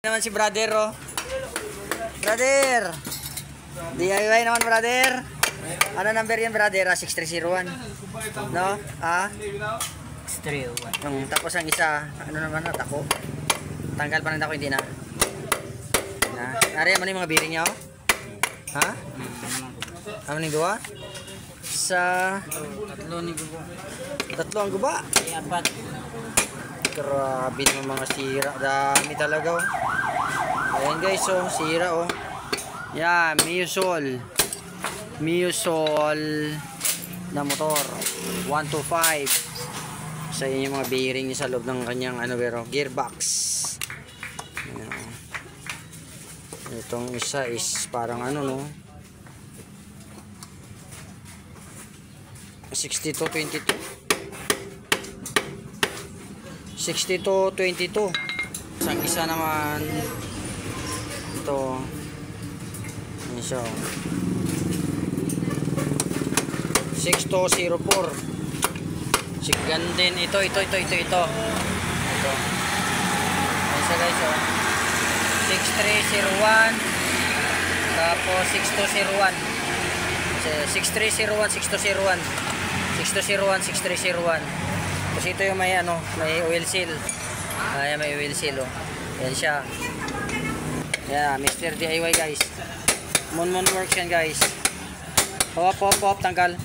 Naman si brother, oh. Brother. DIY naman, brother. Ano number yan, brother? 6301. No? 6301. Tapos ang isa, ano naman, tako. Tanggal pa ng tako, hindi na. Nariyan mo na yung mga bearing niya, oh. Ha? Ano ning duwa? Sa tatlo ang guba. Apat. Grabe naman mga sira. Dami talaga, oh. Ayan guys, oh, sira, oh. Yan, Miusol na motor 125. Sa yun yung mga bearing niya sa loob ng kanyang gearbox. Ayan, oh. Itong isa is parang no, 6222. 6222. Isang isa naman ito. Yan siya. 6204. Gandin ito. Ito. Yan siya guys, oh. 6301 tapos 6201. 6301 6201 6201 6301. Kasi ito yung may oil seal. Ayan, may oil seal, oh. Yan siya. Yeah, Mr. DIY guys. Mon works yan guys. Hop, tanggal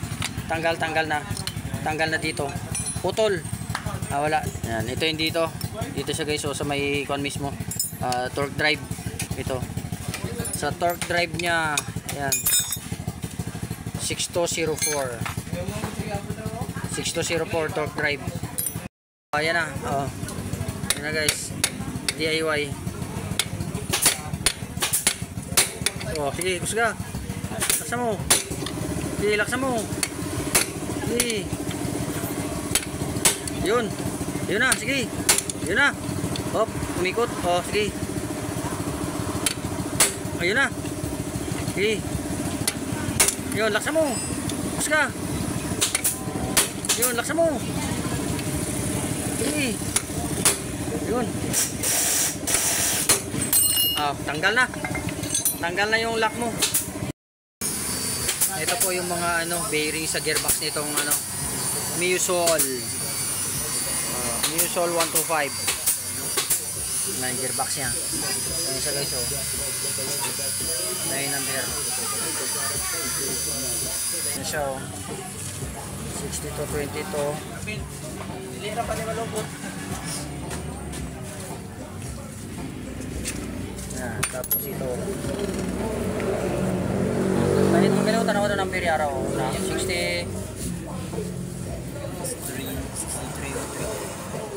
na. Tanggal na dito. Putol. Wala. Yan, ito yung dito. Dito siya guys, oh, sa may kon mismo. Torque drive. Ito. Sa torque drive niya, yan. 6204. 6204 torque drive. Ayan na. Oh. Yan na guys. DIY. Oh, sige, kusga. Laksan mo. Sige, laksan mo. Sige. Yun na, sige. Yun na. Hop, umikot. Oh, sige. Ayun na. Sige. Yun, laksan mo. Kusga. Yun, laksan mo. Sige. Yun. Tanggal na. Tanggal na yung lock mo. Ito po yung mga bearing sa gearbox nitong Miusol. Miusol 125. Na yung gearbox niya. Ayan siya guys, oh. Na yung number. Ayan siya, oh. 6222. Lira pa ni malubot. Yan, tapos ito. Kahit mo ganun, tanaw na ng periara, oh.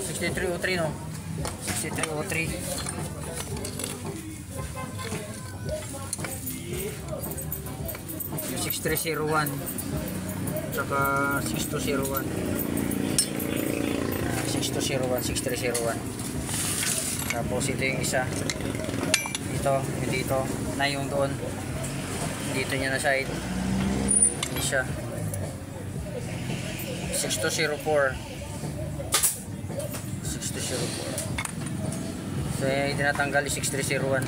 6303 no? 6303. 6301 tsaka 6201. 6301. Tapos ito yung isa. Dito na yung doon. Dito niya na side. Hindi siya. 6204. 6204. So yung tinatanggal yung 6301.